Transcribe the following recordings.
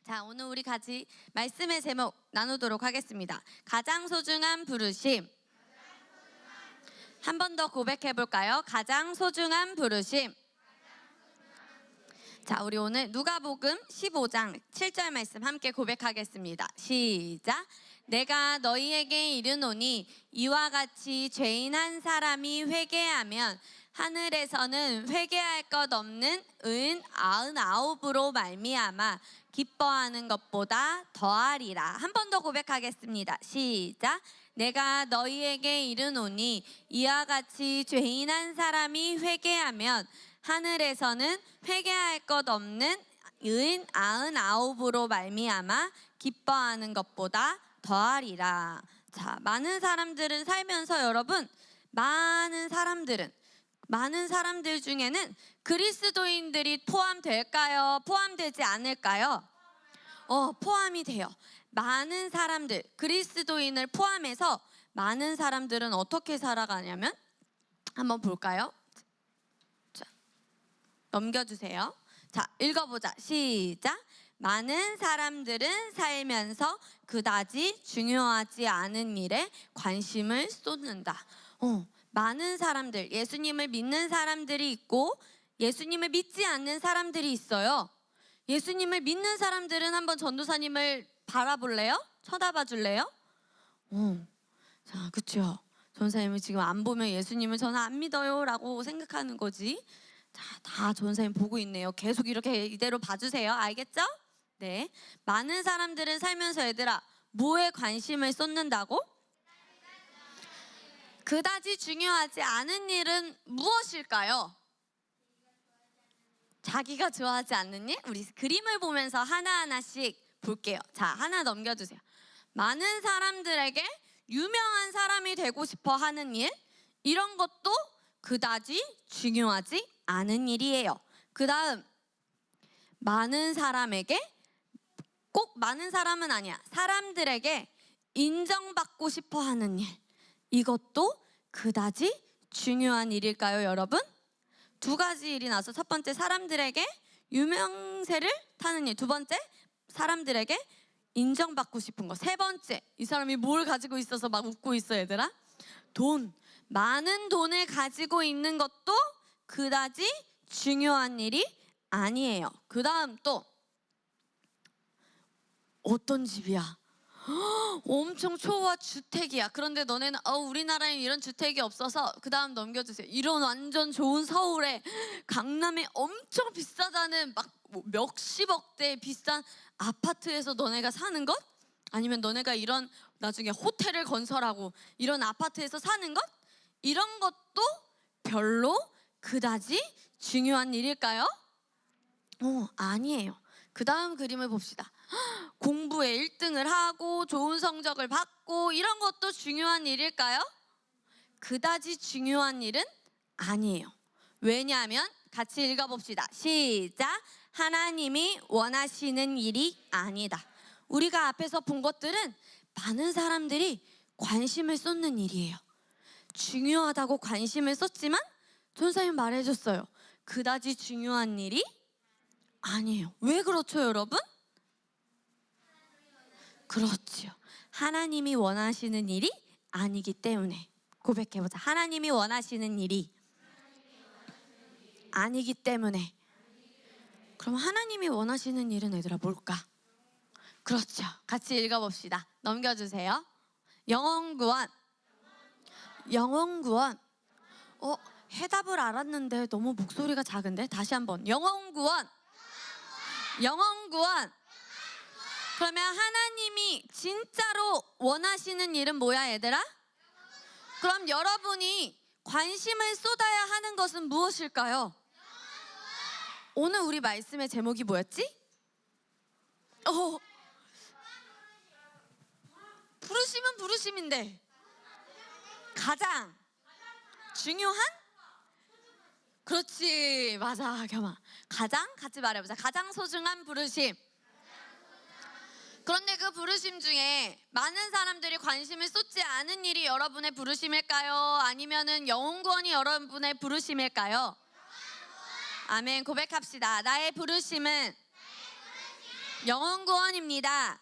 자, 오늘 우리 같이 말씀의 제목 나누도록 하겠습니다. 가장 소중한 부르심. 한 번 더 고백해 볼까요? 가장 소중한 부르심. 자, 우리 오늘 누가복음 15장 7절 말씀 함께 고백하겠습니다. 시작. 내가 너희에게 이르노니 이와 같이 죄인 한 사람이 회개하면 하늘에서는 회개할 것 없는 은 99으로 말미암아 기뻐하는 것보다 더하리라. 한 번 더 고백하겠습니다. 시작. 내가 너희에게 이르노니 이와 같이 죄인 한 사람이 회개하면 하늘에서는 회개할 것 없는 은 99으로 말미암아 기뻐하는 것보다 더하리라. 자, 많은 사람들은 살면서 여러분, 많은 사람들 중에는 그리스도인들이 포함될까요? 포함되지 않을까요? 포함이 돼요. 많은 사람들, 그리스도인을 포함해서 많은 사람들은 어떻게 살아가냐면 한번 볼까요? 자, 넘겨주세요. 자, 읽어보자. 시작. 많은 사람들은 살면서 그다지 중요하지 않은 일에 관심을 쏟는다. 많은 사람들, 예수님을 믿는 사람들이 있고 예수님을 믿지 않는 사람들이 있어요. 예수님을 믿는 사람들은 한번 전도사님을 바라볼래요? 쳐다봐 줄래요? 자, 그쵸. 전도사님을 지금 안 보면 예수님을 저는 안 믿어요 라고 생각하는 거지. 자, 다 전도사님 보고 있네요. 계속 이렇게 이대로 봐주세요. 알겠죠? 네. 많은 사람들은 살면서 얘들아, 뭐에 관심을 쏟는다고? 그다지 중요하지 않은 일은 무엇일까요? 자기가 좋아하지 않는 일? 우리 그림을 보면서 하나하나씩 볼게요. 자, 하나 넘겨주세요. 많은 사람들에게 유명한 사람이 되고 싶어 하는 일, 이런 것도 그다지 중요하지 않은 일이에요. 그 다음, 많은 사람에게, 꼭 많은 사람은 아니야, 사람들에게 인정받고 싶어 하는 일, 이것도 그다지 중요한 일일까요, 여러분? 두 가지 일이 나서, 첫 번째 사람들에게 유명세를 타는 일, 두 번째 사람들에게 인정받고 싶은 거, 세 번째 이 사람이 뭘 가지고 있어서 막 웃고 있어 얘들아? 돈, 많은 돈을 가지고 있는 것도 그다지 중요한 일이 아니에요. 그 다음 또 어떤 집이야? 엄청 초호화 주택이야. 그런데 너네는 우리나라에 이런 주택이 없어서, 그 다음 넘겨주세요. 이런 완전 좋은 서울에 강남에 엄청 비싸다는 막 몇십억대 비싼 아파트에서 너네가 사는 것? 아니면 너네가 이런 나중에 호텔을 건설하고 이런 아파트에서 사는 것? 이런 것도 별로 그다지 중요한 일일까요? 아니에요. 그 다음 그림을 봅시다. 공부에 1등을 하고 좋은 성적을 받고 이런 것도 중요한 일일까요? 그다지 중요한 일은 아니에요. 왜냐하면 같이 읽어봅시다. 시작. 하나님이 원하시는 일이 아니다. 우리가 앞에서 본 것들은 많은 사람들이 관심을 쏟는 일이에요. 중요하다고 관심을 쏟지만 전사님 말해줬어요. 그다지 중요한 일이 아니에요. 왜 그렇죠, 여러분? 그렇죠. 하나님이 원하시는 일이 아니기 때문에. 고백해보자. 하나님이 원하시는 일이 아니기 때문에. 그럼 하나님이 원하시는 일은 얘들아 뭘까? 그렇죠. 같이 읽어봅시다. 넘겨주세요. 영혼구원. 영혼구원. 해답을 알았는데 너무 목소리가 작은데? 다시 한번. 영혼구원. 영혼구원. 그러면 하나님이 진짜로 원하시는 일은 뭐야, 얘들아? 그럼 여러분이 관심을 쏟아야 하는 것은 무엇일까요? 오늘 우리 말씀의 제목이 뭐였지? 부르심은 부르심인데 가장 중요한? 그렇지, 맞아, 겸아. 가장? 같이 말해보자. 가장 소중한 부르심. 그런데 그 부르심 중에 많은 사람들이 관심을 쏟지 않은 일이 여러분의 부르심일까요? 아니면은 영혼구원이 여러분의 부르심일까요? 아멘. 고백합시다. 나의 부르심은 영혼 구원입니다.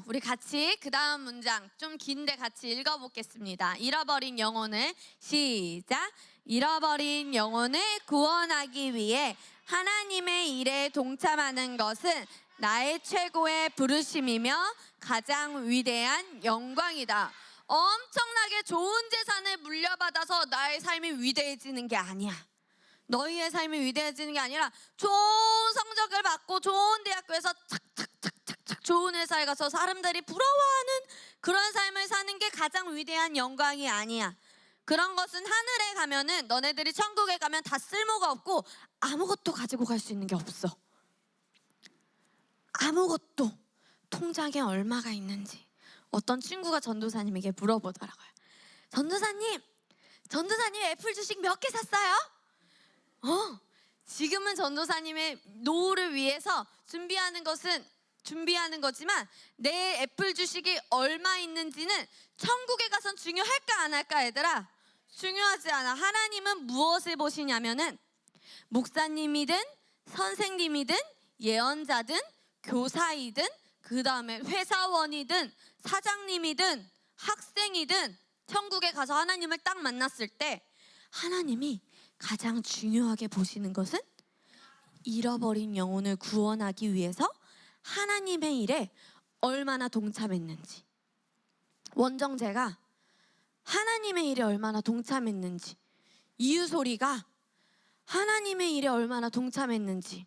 우리 같이 그 다음 문장 좀 긴데 같이 읽어보겠습니다. 잃어버린 영혼을 시작. 잃어버린 영혼을 구원하기 위해 하나님의 일에 동참하는 것은 나의 최고의 부르심이며 가장 위대한 영광이다. 엄청나게 좋은 재산을 물려받아서 나의 삶이 위대해지는 게 아니야. 너희의 삶이 위대해지는 게 아니라 좋은 성적을 받고 좋은 대학교에서 착착착착착 좋은 회사에 가서 사람들이 부러워하는 그런 삶을 사는 게 가장 위대한 영광이 아니야. 그런 것은 하늘에 가면은 너네들이 천국에 가면 다 쓸모가 없고 아무것도 가지고 갈 수 있는 게 없어. 아무것도. 통장에 얼마가 있는지 어떤 친구가 전도사님에게 물어보더라고요. 전도사님 애플 주식 몇 개 샀어요? 지금은 전도사님의 노후를 위해서 준비하는 거지만 내 애플 주식이 얼마 있는지는 천국에 가선 중요할까 안 할까 얘들아? 중요하지 않아. 하나님은 무엇을 보시냐면은 목사님이든 선생님이든 예언자든 교사이든 그 다음에 회사원이든 사장님이든 학생이든 천국에 가서 하나님을 딱 만났을 때 하나님이 가장 중요하게 보시는 것은 잃어버린 영혼을 구원하기 위해서 하나님의 일에 얼마나 동참했는지, 원정제가 하나님의 일에 얼마나 동참했는지, 이유소리가 하나님의 일에 얼마나 동참했는지.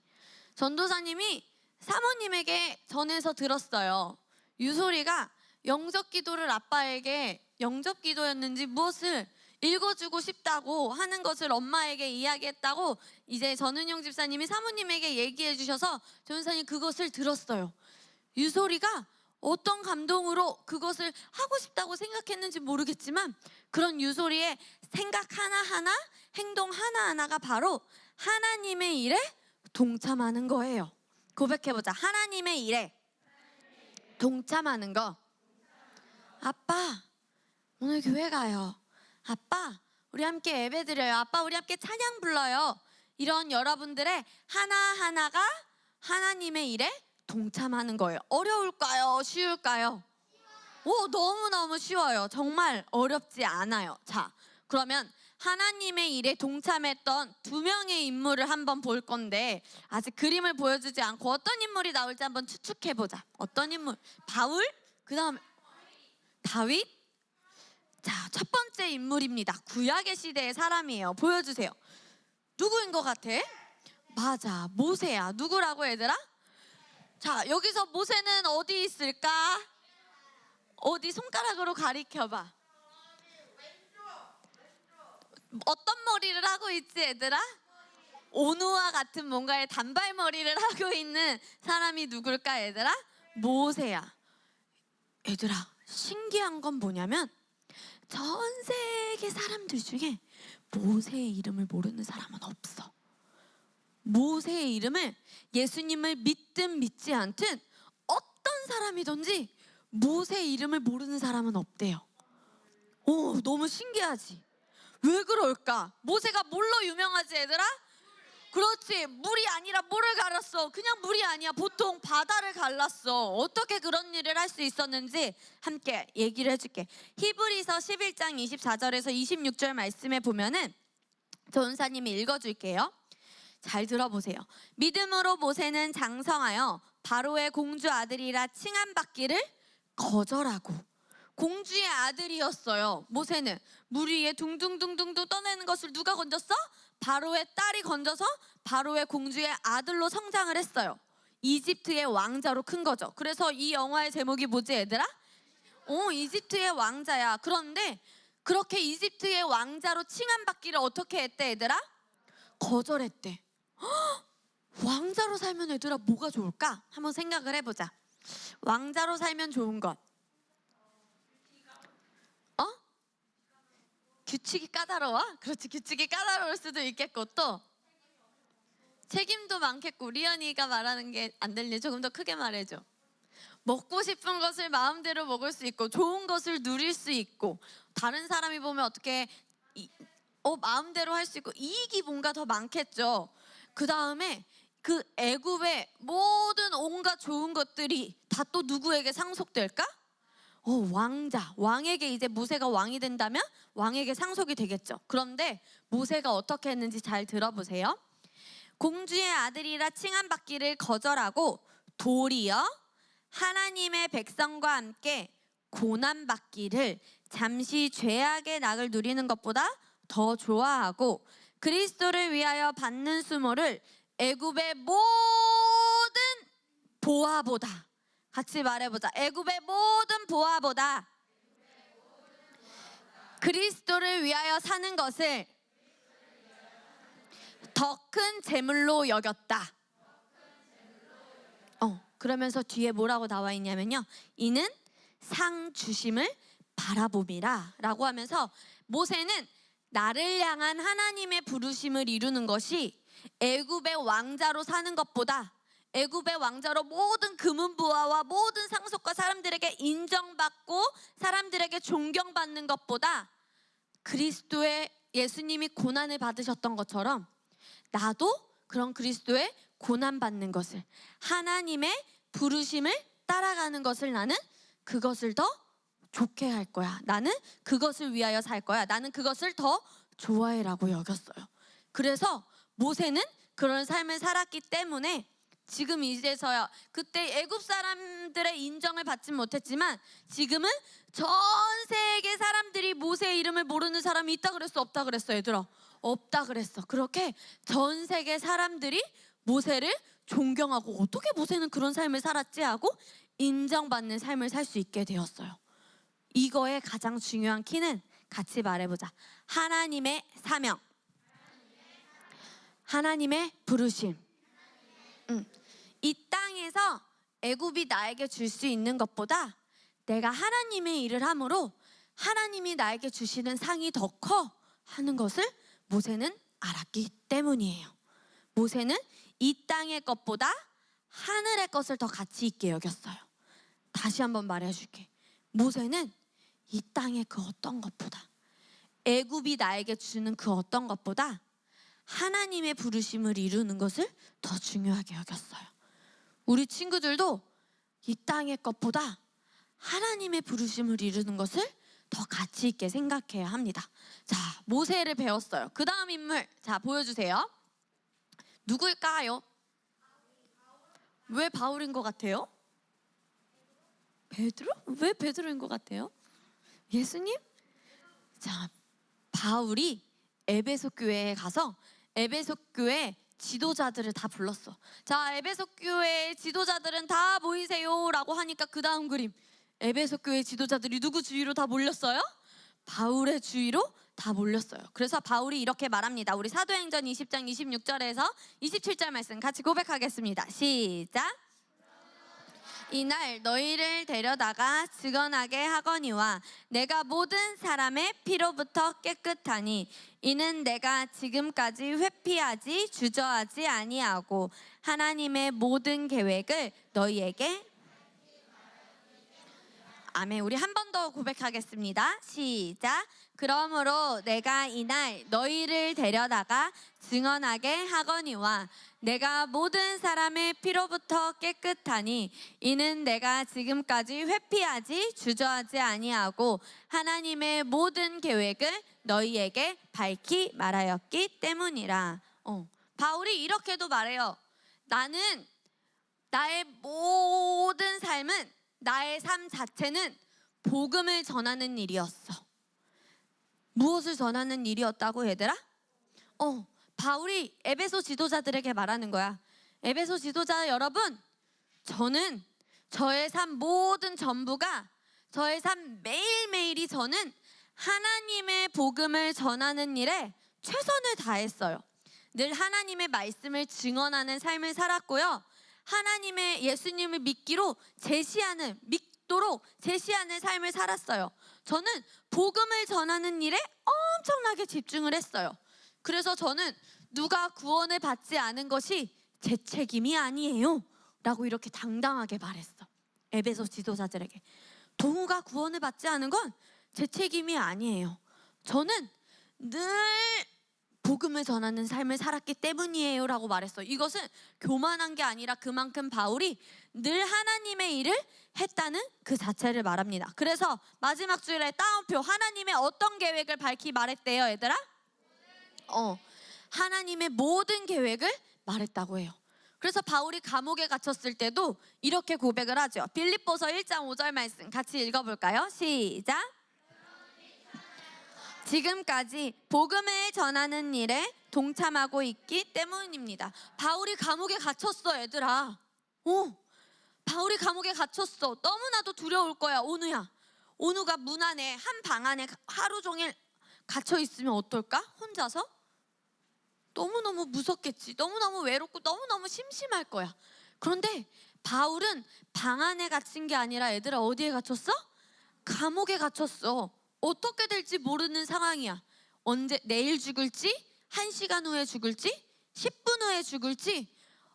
전도사님이 사모님에게 전해서 들었어요. 유소리가 영접 기도를 아빠에게 영접 기도였는지 무엇을 읽어주고 싶다고 하는 것을 엄마에게 이야기했다고 이제 전은영 집사님이 사모님에게 얘기해 주셔서 전사님 그것을 들었어요. 유소리가 어떤 감동으로 그것을 하고 싶다고 생각했는지 모르겠지만 그런 유소리의 생각 하나하나, 행동 하나하나가 바로 하나님의 일에 동참하는 거예요. 고백해보자. 하나님의 일에 동참하는 거. 아빠 오늘 교회 가요. 아빠 우리 함께 예배 드려요. 아빠 우리 함께 찬양 불러요. 이런 여러분들의 하나하나가 하나님의 일에 동참하는 거예요. 어려울까요? 쉬울까요? 너무너무 쉬워요. 정말 어렵지 않아요. 자, 그러면 하나님의 일에 동참했던 두 명의 인물을 한번 볼 건데 아직 그림을 보여주지 않고 어떤 인물이 나올지 한번 추측해보자. 어떤 인물? 바울? 그 다음에 다윗? 자, 첫 번째 인물입니다. 구약의 시대의 사람이에요. 보여주세요. 누구인 것 같아? 맞아, 모세야. 누구라고 얘들아? 자, 여기서 모세는 어디 있을까? 어디 손가락으로 가리켜봐. 어떤 머리를 하고 있지 얘들아? 오누와 같은 뭔가의 단발머리를 하고 있는 사람이 누굴까 얘들아? 모세야. 얘들아, 신기한 건 뭐냐면 전 세계 사람들 중에 모세의 이름을 모르는 사람은 없어. 모세의 이름을 예수님을 믿든 믿지 않든 어떤 사람이든지 모세의 이름을 모르는 사람은 없대요. 너무 신기하지? 왜 그럴까? 모세가 뭘로 유명하지 얘들아? 그렇지, 물이 아니라 뭐를 갈았어? 그냥 물이 아니야. 보통 바다를 갈랐어. 어떻게 그런 일을 할 수 있었는지 함께 얘기를 해줄게. 히브리서 11장 24절에서 26절 말씀에 보면은 전사님이 읽어줄게요. 잘 들어보세요. 믿음으로 모세는 장성하여 바로의 공주 아들이라 칭함받기를 거절하고, 공주의 아들이었어요. 모세는 물 위에 둥둥둥둥둥 떠내는 것을 누가 건졌어? 바로의 딸이 건져서 바로의 공주의 아들로 성장을 했어요. 이집트의 왕자로 큰 거죠. 그래서 이 영화의 제목이 뭐지 얘들아? 이집트의 왕자야. 그런데 그렇게 이집트의 왕자로 칭함받기를 어떻게 했대 얘들아? 거절했대. 왕자로 살면 얘들아 뭐가 좋을까? 한번 생각을 해보자. 왕자로 살면 좋은 것. 규칙이 까다로워? 그렇지, 규칙이 까다로울 수도 있겠고 또 책임도 많겠고. 리언이가 말하는 게 안 들리니 조금 더 크게 말해줘. 먹고 싶은 것을 마음대로 먹을 수 있고 좋은 것을 누릴 수 있고 다른 사람이 보면 어떻게 마음대로 할 수 있고 이익이 뭔가 더 많겠죠. 그 다음에 그 애굽의 모든 온갖 좋은 것들이 다 또 누구에게 상속될까? 왕자, 왕에게 이제 모세가 왕이 된다면 왕에게 상속이 되겠죠. 그런데 모세가 어떻게 했는지 잘 들어보세요. 공주의 아들이라 칭함받기를 거절하고 도리어 하나님의 백성과 함께 고난받기를 잠시 죄악의 낙을 누리는 것보다 더 좋아하고 그리스도를 위하여 받는 수모를 애굽의 모든 보화보다, 같이 말해보자. 애굽의 모든 보화보다 그리스도를 위하여 사는 것을 더 큰 재물로 여겼다. 그러면서 뒤에 뭐라고 나와 있냐면요, 이는 상 주심을 바라봄이라 라고 하면서 모세는 나를 향한 하나님의 부르심을 이루는 것이 애굽의 왕자로 사는 것보다, 애굽의 왕자로 모든 금은부화와 모든 상속과 사람들에게 인정받고 사람들에게 존경받는 것보다 그리스도의, 예수님이 고난을 받으셨던 것처럼 나도 그런 그리스도의 고난받는 것을, 하나님의 부르심을 따라가는 것을, 나는 그것을 더 좋게 할 거야. 나는 그것을 위하여 살 거야. 나는 그것을 더 좋아해라고 여겼어요. 그래서 모세는 그런 삶을 살았기 때문에 지금 이제서야, 그때 애굽 사람들의 인정을 받지 못했지만 지금은 전 세계 사람들이 모세의 이름을 모르는 사람이 있다 그랬어, 없다 그랬어? 얘들아, 없다 그랬어. 그렇게 전 세계 사람들이 모세를 존경하고, 어떻게 모세는 그런 삶을 살았지 하고 인정받는 삶을 살 수 있게 되었어요. 이거의 가장 중요한 키는, 같이 말해보자. 하나님의 사명, 하나님의 부르심. 이 땅에서 애굽이 나에게 줄 수 있는 것보다 내가 하나님의 일을 함으로 하나님이 나에게 주시는 상이 더 커 하는 것을 모세는 알았기 때문이에요. 모세는 이 땅의 것보다 하늘의 것을 더 가치 있게 여겼어요. 다시 한번 말해줄게. 모세는 이 땅의 그 어떤 것보다, 애굽이 나에게 주는 그 어떤 것보다 하나님의 부르심을 이루는 것을 더 중요하게 여겼어요. 우리 친구들도 이 땅의 것보다 하나님의 부르심을 이루는 것을 더 가치 있게 생각해야 합니다. 자, 모세를 배웠어요. 그 다음 인물, 자, 보여주세요. 누구일까요? 왜 바울인 것 같아요? 베드로? 왜 베드로인 것 같아요? 예수님? 자, 바울이 에베소 교회에 가서 에베소 교회 지도자들을 다 불렀어. 자, 에베소 교회 지도자들은 다 모이세요 라고 하니까 그 다음 그림, 에베소 교회 지도자들이 누구 주위로 다 몰렸어요? 바울의 주위로 다 몰렸어요. 그래서 바울이 이렇게 말합니다. 우리 사도행전 20장 26절에서 27절 말씀 같이 고백하겠습니다. 시작. 이날 너희를 데려다가 증언하게 하거니와 내가 모든 사람의 피로부터 깨끗하니 이는 내가 지금까지 회피하지 주저하지 아니하고 하나님의 모든 계획을 너희에게. 아멘. 우리 한 번 더 고백하겠습니다. 시작. 그러므로 내가 이날 너희를 데려다가 증언하게 하거니와 내가 모든 사람의 피로부터 깨끗하니 이는 내가 지금까지 회피하지 주저하지 아니하고 하나님의 모든 계획을 너희에게 밝히 말하였기 때문이라. 바울이 이렇게도 말해요. 나는, 나의 모든 삶은, 나의 삶 자체는 복음을 전하는 일이었어. 무엇을 전하는 일이었다고, 얘들아? 바울이 에베소 지도자들에게 말하는 거야. 에베소 지도자 여러분, 저는 저의 삶 모든 전부가, 저의 삶 매일매일이 저는 하나님의 복음을 전하는 일에 최선을 다했어요. 늘 하나님의 말씀을 증언하는 삶을 살았고요. 하나님의, 예수님을 믿도록 제시하는 삶을 살았어요. 저는 복음을 전하는 일에 엄청나게 집중을 했어요. 그래서 저는 누가 구원을 받지 않은 것이 제 책임이 아니에요 라고 이렇게 당당하게 말했어. 에베소 지도자들에게 동우가 구원을 받지 않은 건 제 책임이 아니에요. 저는 늘 복음을 전하는 삶을 살았기 때문이에요 라고 말했어. 이것은 교만한 게 아니라 그만큼 바울이 늘 하나님의 일을 했다는 그 자체를 말합니다. 그래서 마지막 줄에 따옴표, 하나님의 어떤 계획을 밝히 말했대요 얘들아? 하나님의 모든 계획을 말했다고 해요. 그래서 바울이 감옥에 갇혔을 때도 이렇게 고백을 하죠. 빌립보서 1장 5절 말씀 같이 읽어볼까요? 시작. 지금까지 복음을 전하는 일에 동참하고 있기 때문입니다. 바울이 감옥에 갇혔어 얘들아. 바울이 감옥에 갇혔어. 너무나도 두려울 거야. 오누가 문 안에 한 방 안에 하루 종일 갇혀 있으면 어떨까? 혼자서? 너무너무 무섭겠지. 너무너무 외롭고 너무너무 심심할 거야. 그런데 바울은 방 안에 갇힌 게 아니라 얘들아 어디에 갇혔어? 감옥에 갇혔어. 어떻게 될지 모르는 상황이야. 언제 내일 죽을지, 1시간 후에 죽을지, 10분 후에 죽을지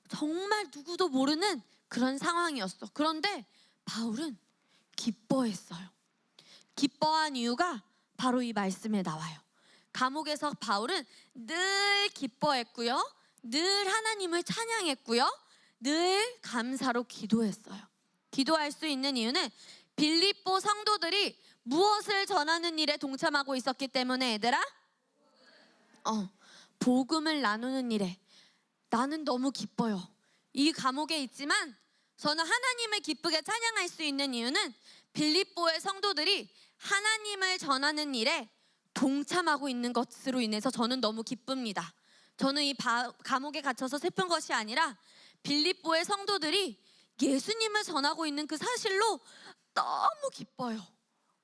정말 누구도 모르는 그런 상황이었어. 그런데 바울은 기뻐했어요. 기뻐한 이유가 바로 이 말씀에 나와요. 감옥에서 바울은 늘 기뻐했고요. 늘 하나님을 찬양했고요. 늘 감사로 기도했어요. 기도할 수 있는 이유는 빌립보 성도들이 무엇을 전하는 일에 동참하고 있었기 때문에 얘들아? 복음을 나누는 일에 나는 너무 기뻐요. 이 감옥에 있지만 저는 하나님을 기쁘게 찬양할 수 있는 이유는 빌립보의 성도들이 하나님을 전하는 일에 동참하고 있는 것으로 인해서 저는 너무 기쁩니다. 저는 이 감옥에 갇혀서 슬픈 것이 아니라 빌립보의 성도들이 예수님을 전하고 있는 그 사실로 너무 기뻐요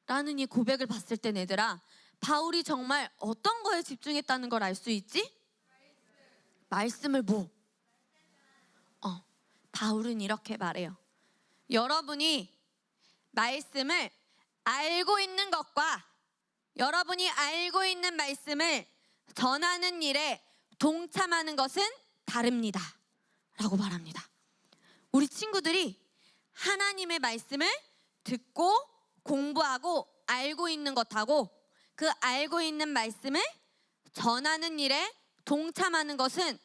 라는 이 고백을 봤을 때 얘들아, 바울이 정말 어떤 거에 집중했다는 걸 알 수 있지? 말씀을 바울은 이렇게 말해요. 여러분이 말씀을 알고 있는 것과 여러분이 알고 있는 말씀을 전하는 일에 동참하는 것은 다릅니다 라고 말합니다. 우리 친구들이 하나님의 말씀을 듣고 공부하고 알고 있는 것하고 그 알고 있는 말씀을 전하는 일에 동참하는 것은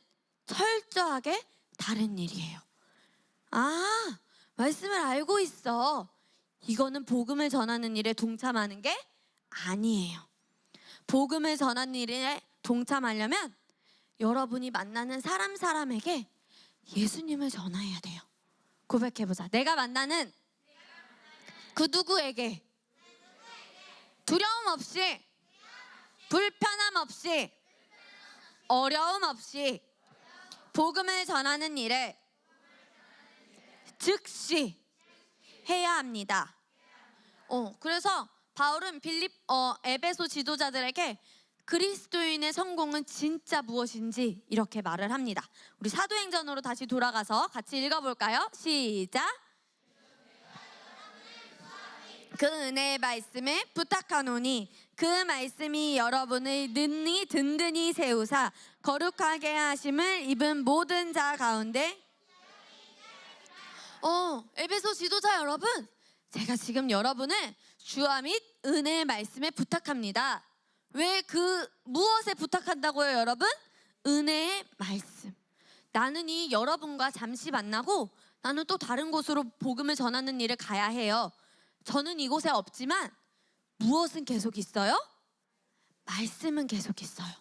철저하게 다른 일이에요. 말씀을 알고 있어. 이거는 복음을 전하는 일에 동참하는 게 아니에요. 복음을 전하는 일에 동참하려면 여러분이 만나는 사람에게 예수님을 전해야 돼요. 고백해보자. 내가 만나는 그 누구에게 두려움 없이, 불편함 없이, 어려움 없이 복음을 전하는 일에 즉시 해야 합니다. 그래서 바울은 에베소 지도자들에게 그리스도인의 성공은 진짜 무엇인지 이렇게 말을 합니다. 우리 사도행전으로 다시 돌아가서 같이 읽어볼까요? 시작. 그 은혜의 말씀에 부탁하노니 그 말씀이 여러분을 능히 든든히 세우사 거룩하게 하심을 입은 모든 자 가운데 에베소 지도자 여러분, 제가 지금 여러분을 주와 및 은혜의 말씀에 부탁합니다. 왜 무엇에 부탁한다고요 여러분? 은혜의 말씀. 나는 이 여러분과 잠시 만나고 나는 또 다른 곳으로 복음을 전하는 일을 가야 해요. 저는 이곳에 없지만 무엇은 계속 있어요? 말씀은 계속 있어요.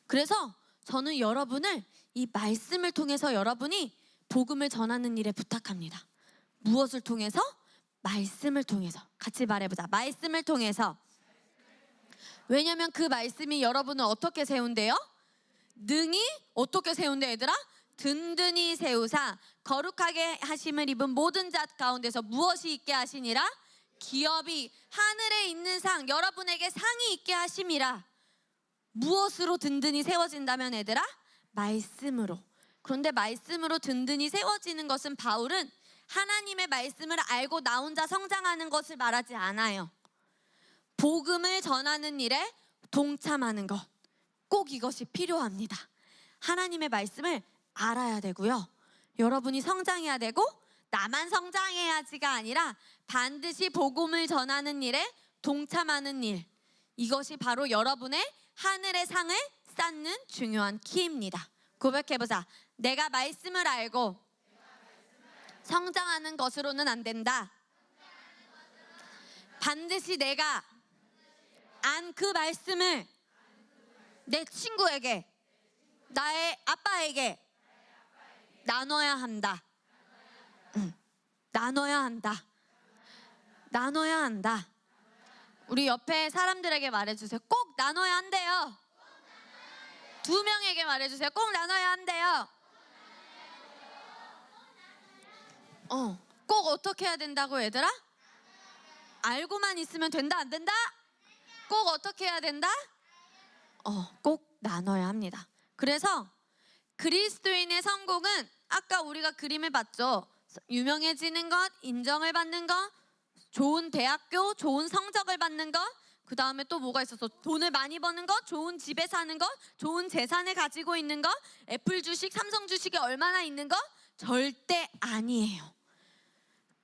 그래서 저는 여러분을 이 말씀을 통해서 여러분이 복음을 전하는 일에 부탁합니다. 무엇을 통해서? 말씀을 통해서. 같이 말해보자. 말씀을 통해서. 왜냐면 그 말씀이 여러분을 어떻게 세운대요? 능히 어떻게 세운대 얘들아? 든든히 세우사 거룩하게 하심을 입은 모든 자 가운데서 무엇이 있게 하시니라? 기업이 하늘에 있는 상, 여러분에게 상이 있게 하심이라. 무엇으로 든든히 세워진다면 얘들아? 말씀으로. 그런데 말씀으로 든든히 세워지는 것은 바울은 하나님의 말씀을 알고 나 혼자 성장하는 것을 말하지 않아요. 복음을 전하는 일에 동참하는 것, 꼭 이것이 필요합니다. 하나님의 말씀을 알아야 되고요. 여러분이 성장해야 되고 나만 성장해야지가 아니라 반드시 복음을 전하는 일에 동참하는 일, 이것이 바로 여러분의 하늘의 상을 쌓는 중요한 키입니다. 고백해보자. 내가 말씀을 알고 성장하는 것으로는 안 된다. 반드시 내가 안 그 말씀을 내 친구에게, 나의 아빠에게 나눠야 한다. 나눠야 한다. 나눠야 한다. 우리 옆에 사람들에게 말해주세요. 꼭 나눠야 한대요. 2명에게 말해주세요. 꼭 나눠야 한대요. 꼭 어떻게 해야 된다고 얘들아? 알고만 있으면 된다 안 된다? 꼭 어떻게 해야 된다? 꼭 나눠야 합니다. 그래서 그리스도인의 성공은 아까 우리가 그림을 봤죠. 유명해지는 것, 인정을 받는 것, 좋은 대학교, 좋은 성적을 받는 것, 그 다음에 또 뭐가 있었어? 돈을 많이 버는 것, 좋은 집에 사는 것, 좋은 재산을 가지고 있는 것, 애플 주식, 삼성 주식이 얼마나 있는 것? 절대 아니에요.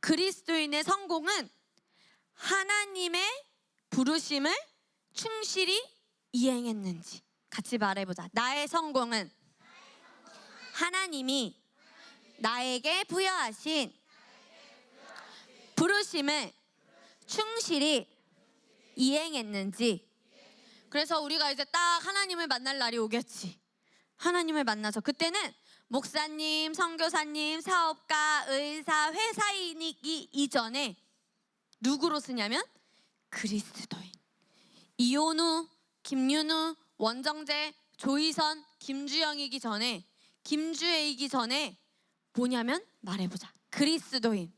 그리스도인의 성공은 하나님의 부르심을 충실히 이행했는지 같이 말해보자. 나의 성공은 하나님이 나에게 부여하신 부르심을 충실히 이행했는지. 그래서 우리가 이제 딱 하나님을 만날 날이 오겠지. 하나님을 만나서 그때는 목사님, 선교사님, 사업가, 의사, 회사인이기 이전에 누구로 쓰냐면 그리스도인. 이온우, 김윤우, 원정재, 조희선, 김주영이기 전에, 김주혜이기 전에 뭐냐면 말해보자. 그리스도인.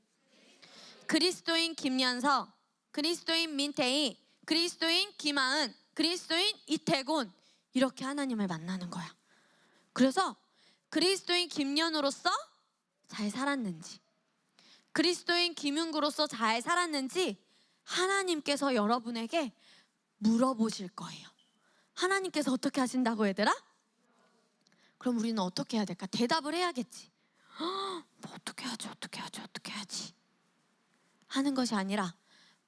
그리스도인 김연서, 그리스도인 민태희, 그리스도인 김하은, 그리스도인 이태곤. 이렇게 하나님을 만나는 거야. 그래서 그리스도인 김연우로서 잘 살았는지, 그리스도인 김윤구로서 잘 살았는지 하나님께서 여러분에게 물어보실 거예요. 하나님께서 어떻게 하신다고 얘들아? 그럼 우리는 어떻게 해야 될까? 대답을 해야겠지. 뭐 어떻게 하지? 어떻게 하지? 어떻게 하지? 하는 것이 아니라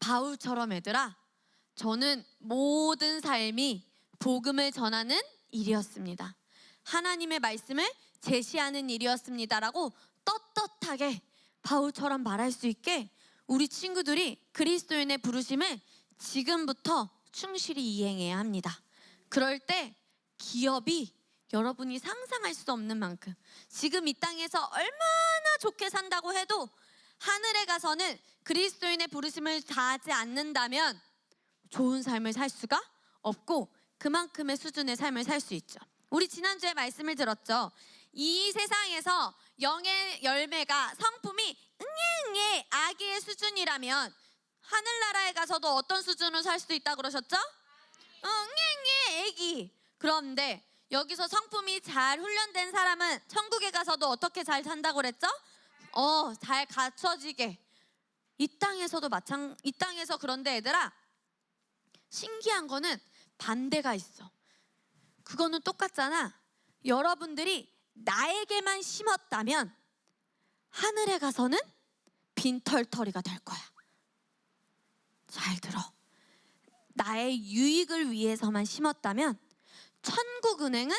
바울처럼 얘들아, 저는 모든 삶이 복음을 전하는 일이었습니다. 하나님의 말씀을 제시하는 일이었습니다라고 떳떳하게 바울처럼 말할 수 있게 우리 친구들이 그리스도인의 부르심을 지금부터 충실히 이행해야 합니다. 그럴 때 기업이 여러분이 상상할 수 없는 만큼, 지금 이 땅에서 얼마나 좋게 산다고 해도 하늘에 가서는 그리스도인의 부르심을 다하지 않는다면 좋은 삶을 살 수가 없고 그만큼의 수준의 삶을 살 수 있죠. 우리 지난주에 말씀을 들었죠. 이 세상에서 영의 열매가 성품이 응애 아기의 수준이라면 하늘나라에 가서도 어떤 수준으로 살 수 있다고 그러셨죠? 응애 애기. 그런데 여기서 성품이 잘 훈련된 사람은 천국에 가서도 어떻게 잘 산다고 그랬죠? 잘 갖춰지게. 이 땅에서 그런데 얘들아, 신기한 거는 반대가 있어. 그거는 똑같잖아. 여러분들이 나에게만 심었다면 하늘에 가서는 빈털터리가 될 거야. 잘 들어. 나의 유익을 위해서만 심었다면 천국은행은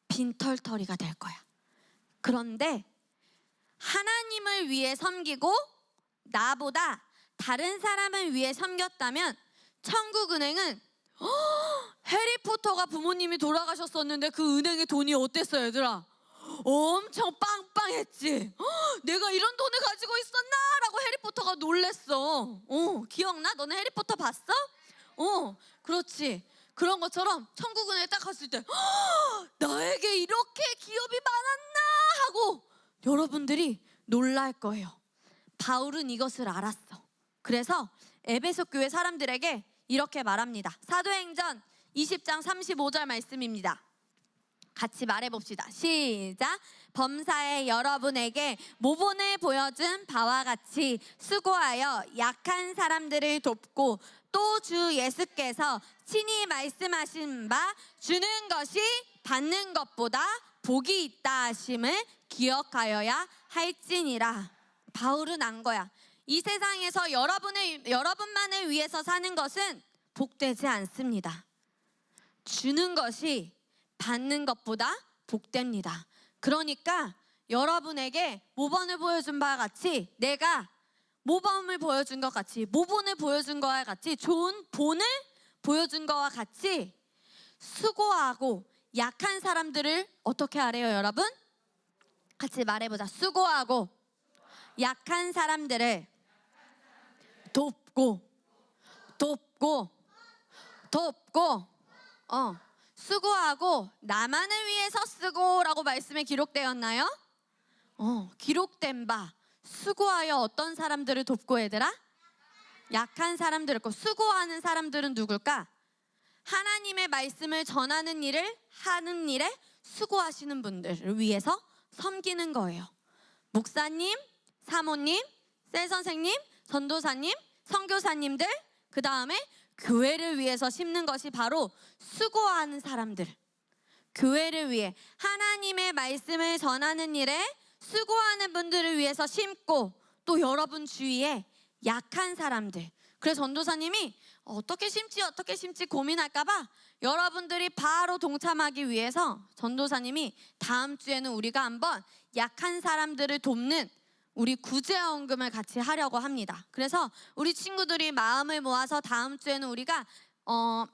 빈털터리가 될 거야. 그런데 하나님을 위해 섬기고 나보다 다른 사람을 위해 섬겼다면 천국은행은 해리포터가 부모님이 돌아가셨었는데 그 은행의 돈이 어땠어 얘들아? 엄청 빵빵했지. 내가 이런 돈을 가지고 있었나? 라고 해리포터가 놀랬어. 기억나? 너네 해리포터 봤어? 그렇지. 그런 것처럼 천국은행에 딱 갔을 때 나에게 이렇게 기업이 많았나? 하고 여러분들이 놀랄 거예요. 바울은 이것을 알았어. 그래서 에베소 교회 사람들에게 이렇게 말합니다. 사도행전 20장 35절 말씀입니다. 같이 말해봅시다. 시작. 범사에 여러분에게 모본을 보여준 바와 같이 수고하여 약한 사람들을 돕고 또 주 예수께서 친히 말씀하신 바 주는 것이 받는 것보다 복이 있다 하심을 기억하여야 할지니라. 바울은 안 거야. 이 세상에서 여러분만을 위해서 사는 것은 복되지 않습니다. 주는 것이 받는 것보다 복됩니다. 그러니까 여러분에게 모범을 보여준 바와 같이, 내가 모범을 보여준 것 같이, 모본을 보여준 것과 같이, 좋은 본을 보여준 것과 같이 수고하고 약한 사람들을 어떻게 하래요, 여러분? 같이 말해보자. 수고하고 약한 사람들을 돕고 수고하고 나만을 위해서 쓰고라고 말씀에 기록되었나요? 기록된 바 수고하여 어떤 사람들을 돕고, 얘들아? 약한 사람들을 돕고. 수고하는 사람들은 누굴까? 하나님의 말씀을 전하는 일을 하는 일에 수고하시는 분들을 위해서 섬기는 거예요. 목사님, 사모님, 셀 선생님, 전도사님, 선교사님들, 그 다음에 교회를 위해서 심는 것이 바로 수고하는 사람들. 교회를 위해 하나님의 말씀을 전하는 일에 수고하는 분들을 위해서 심고, 또 여러분 주위에 약한 사람들. 그래서 전도사님이 어떻게 심지 고민할까봐 여러분들이 바로 동참하기 위해서 전도사님이 다음 주에는 우리가 한번 약한 사람들을 돕는 우리 구제헌금을 같이 하려고 합니다. 그래서 우리 친구들이 마음을 모아서 다음 주에는 우리가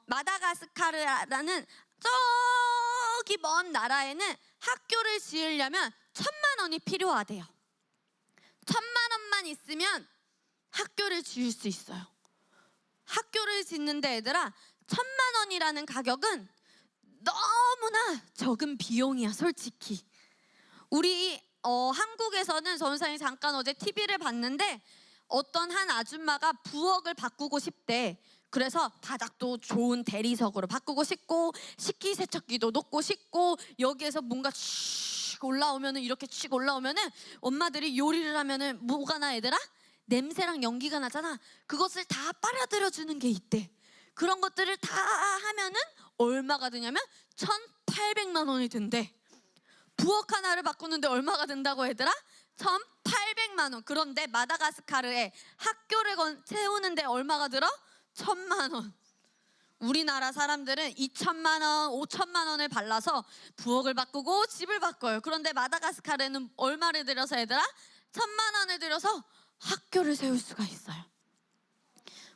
마다가스카르라는 저기 먼 나라에는 학교를 지으려면 1,000만 원이 필요하대요. 1,000만 원만 있으면 학교를 지을 수 있어요. 학교를 짓는데 얘들아, 1,000만 원이라는 가격은 너무나 적은 비용이야, 솔직히. 우리 한국에서는 전도사님 잠깐 어제 TV를 봤는데 어떤 한 아줌마가 부엌을 바꾸고 싶대. 그래서 바닥도 좋은 대리석으로 바꾸고 싶고, 식기세척기도 놓고 싶고, 여기에서 뭔가 올라오면은, 이렇게 올라오면은 엄마들이 요리를 하면은 뭐가 나, 얘들아? 냄새랑 연기가 나잖아. 그것을 다 빨아들여 주는 게 있대. 그런 것들을 다 하면은 얼마가 드냐면 1,800만 원이 든대. 부엌 하나를 바꾸는데 얼마가 든다고, 얘들아? 1,800만 원. 그런데 마다가스카르에 학교를 세우는데 얼마가 들어? 1,000만 원. 우리나라 사람들은 2,000만 원, 5,000만 원을 발라서 부엌을 바꾸고 집을 바꿔요. 그런데 마다가스카르에는 얼마를 들여서, 얘들아? 1,000만 원을 들여서 학교를 세울 수가 있어요.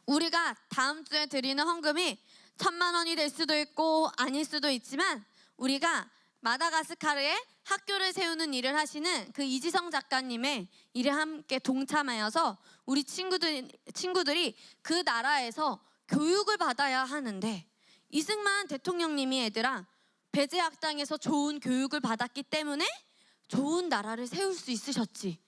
우리가 다음 주에 드리는 헌금이 1,000만 원이 될 수도 있고 아닐 수도 있지만, 우리가 마다가스카르에 학교를 세우는 일을 하시는 그 이지성 작가님의 일에 함께 동참하여서 우리 친구들이 그 나라에서 교육을 받아야 하는데, 이승만 대통령님이 얘들아 배제학당에서 좋은 교육을 받았기 때문에 좋은 나라를 세울 수 있으셨지.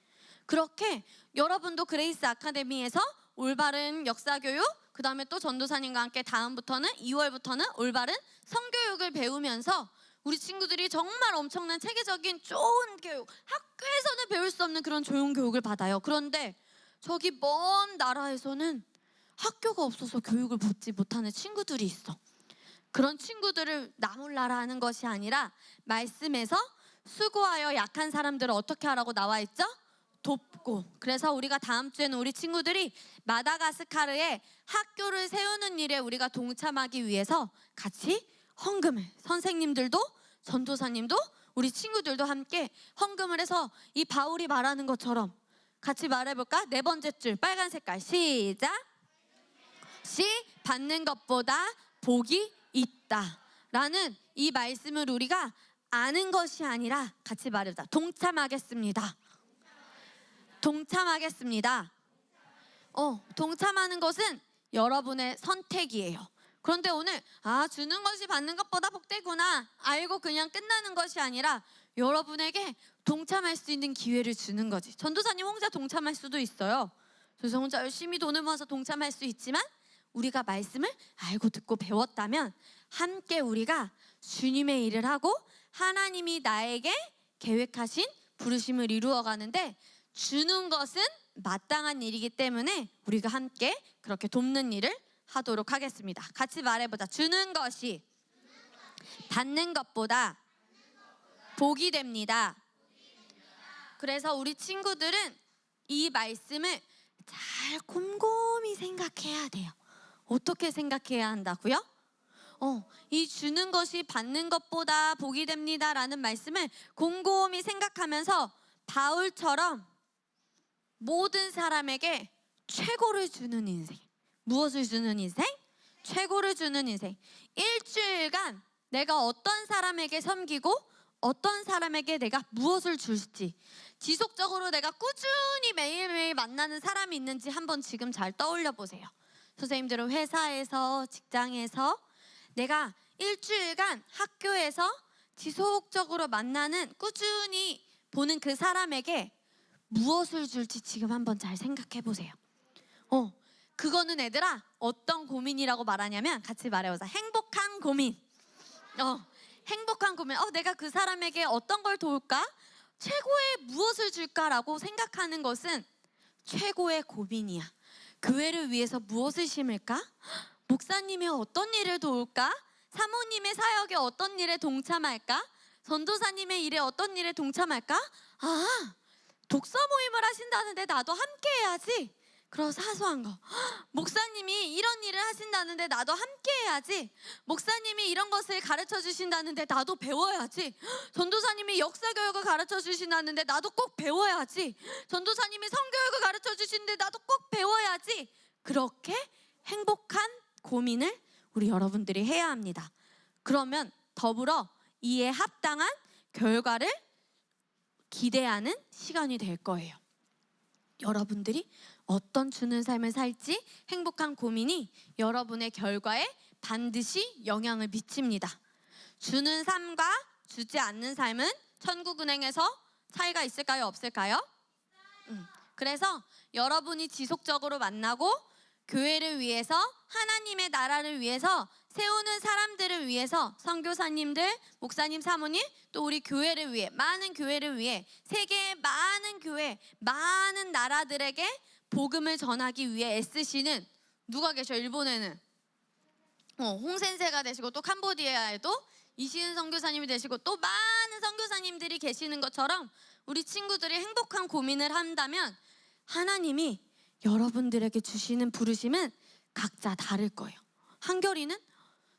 그렇게 여러분도 그레이스 아카데미에서 올바른 역사교육, 그 다음에 또 전도사님과 함께 다음부터는 2월부터는 올바른 성교육을 배우면서 우리 친구들이 정말 엄청난 체계적인 좋은 교육, 학교에서는 배울 수 없는 그런 좋은 교육을 받아요. 그런데 저기 먼 나라에서는 학교가 없어서 교육을 받지 못하는 친구들이 있어. 그런 친구들을 나몰라라 하는 것이 아니라 말씀에서 수고하여 약한 사람들을 어떻게 하라고 나와 있죠? 돕고. 그래서 우리가 다음 주에는 우리 친구들이 마다가스카르에 학교를 세우는 일에 우리가 동참하기 위해서 같이 헌금을, 선생님들도 전도사님도 우리 친구들도 함께 헌금을 해서 이 바울이 말하는 것처럼 같이 말해볼까? 네 번째 줄 빨간 색깔 시작. 받는 것보다 복이 있다 라는 이 말씀을 우리가 아는 것이 아니라 같이 말해보자. 동참하겠습니다. 동참하겠습니다. 동참하는 것은 여러분의 선택이에요. 그런데 오늘 주는 것이 받는 것보다 복되구나 알고 그냥 끝나는 것이 아니라 여러분에게 동참할 수 있는 기회를 주는 거지. 전도사님 혼자 동참할 수도 있어요. 그래서 혼자 열심히 돈을 모아서 동참할 수 있지만, 우리가 말씀을 알고 듣고 배웠다면 함께 우리가 주님의 일을 하고 하나님이 나에게 계획하신 부르심을 이루어가는데, 주는 것은 마땅한 일이기 때문에 우리가 함께 그렇게 돕는 일을 하도록 하겠습니다. 같이 말해보자. 주는 것이 받는 것보다 복이 됩니다. 그래서 우리 친구들은 이 말씀을 잘 곰곰이 생각해야 돼요. 어떻게 생각해야 한다고요? 이 주는 것이 받는 것보다 복이 됩니다라는 말씀을 곰곰이 생각하면서 바울처럼 모든 사람에게 최고를 주는 인생. 무엇을 주는 인생? 최고를 주는 인생. 일주일간 내가 어떤 사람에게 섬기고 어떤 사람에게 내가 무엇을 줄지, 지속적으로 내가 꾸준히 매일매일 만나는 사람이 있는지 한번 지금 잘 떠올려 보세요. 선생님들은 회사에서, 직장에서, 내가 일주일간 학교에서 지속적으로 만나는, 꾸준히 보는 그 사람에게 무엇을 줄지 지금 한번 잘 생각해 보세요. 그거는 얘들아 어떤 고민이라고 말하냐면, 같이 말해보자. 행복한 고민. 행복한 고민. 내가 그 사람에게 어떤 걸 도울까? 최고의 무엇을 줄까라고 생각하는 것은 최고의 고민이야. 교회를 위해서 무엇을 심을까? 목사님의 어떤 일을 도울까? 사모님의 사역에 어떤 일에 동참할까? 전도사님의 일에 어떤 일에 동참할까? 독서 모임을 하신다는데 나도 함께 해야지. 그런 사소한 거. 목사님이 이런 일을 하신다는데 나도 함께 해야지. 목사님이 이런 것을 가르쳐 주신다는데 나도 배워야지. 전도사님이 역사 교육을 가르쳐 주신다는데 나도 꼭 배워야지. 전도사님이 성교육을 가르쳐 주시는데 나도 꼭 배워야지. 그렇게 행복한 고민을 우리 여러분들이 해야 합니다. 그러면 더불어 이에 합당한 결과를 기대하는 시간이 될 거예요. 여러분들이 어떤 주는 삶을 살지 행복한 고민이 여러분의 결과에 반드시 영향을 미칩니다. 주는 삶과 주지 않는 삶은 천국은행에서 차이가 있을까요? 없을까요? 그래서 여러분이 지속적으로 만나고 교회를 위해서, 하나님의 나라를 위해서 세우는 사람들을 위해서, 선교사님들, 목사님, 사모님, 또 우리 교회를 위해, 많은 교회를 위해, 세계의 많은 교회, 많은 나라들에게 복음을 전하기 위해 애쓰시는, 누가 계셔? 일본에는 홍센세가 되시고, 또 캄보디아에도 이시은 선교사님이 되시고, 또 많은 선교사님들이 계시는 것처럼 우리 친구들이 행복한 고민을 한다면 하나님이 여러분들에게 주시는 부르심은 각자 다를 거예요. 한결이는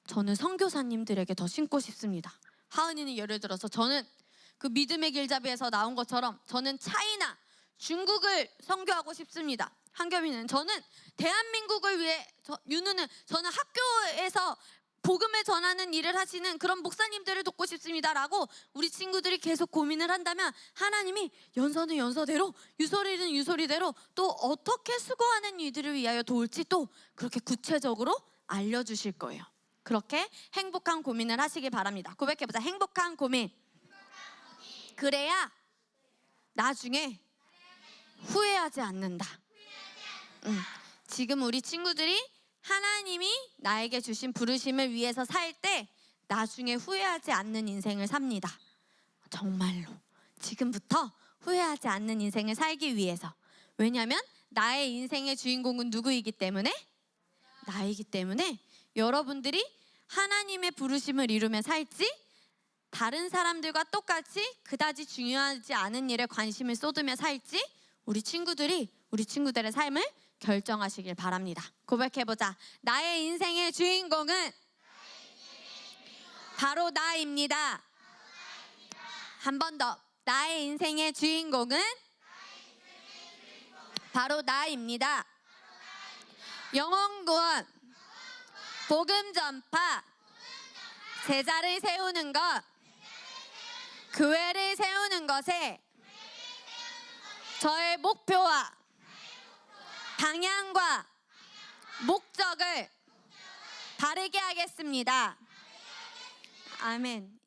저는 선교사님들에게 더 심고 싶습니다. 하은이는 예를 들어서 저는 그 믿음의 길잡이에서 나온 것처럼 저는 차이나 중국을 선교하고 싶습니다. 한결이는 저는 대한민국을 위해, 윤우는 저는 학교에서 복음을 전하는 일을 하시는 그런 목사님들을 돕고 싶습니다라고 우리 친구들이 계속 고민을 한다면 하나님이 연서는 연서대로, 유소리는 유소리대로 또 어떻게 수고하는 이들을 위하여 도울지 또 그렇게 구체적으로 알려주실 거예요. 그렇게 행복한 고민을 하시기 바랍니다. 고백해보자. 행복한 고민. 그래야 나중에 후회하지 않는다. 지금 우리 친구들이 하나님이 나에게 주신 부르심을 위해서 살 때 나중에 후회하지 않는 인생을 삽니다. 정말로 지금부터 후회하지 않는 인생을 살기 위해서. 왜냐하면 나의 인생의 주인공은 누구이기 때문에? 나이기 때문에 여러분들이 하나님의 부르심을 이루며 살지, 다른 사람들과 똑같이 그다지 중요하지 않은 일에 관심을 쏟으며 살지, 우리 친구들의 삶을 결정하시길 바랍니다. 고백해보자. 나의 인생의 주인공은 바로 나입니다. 한 번 더. 나의 인생의 주인공은 바로 나입니다. 영혼 구원, 복음 전파, 제자를 세우는 것, 교회를 세우는 것에 저의 목표와 방향과 목적을 다르게 하겠습니다. 아멘.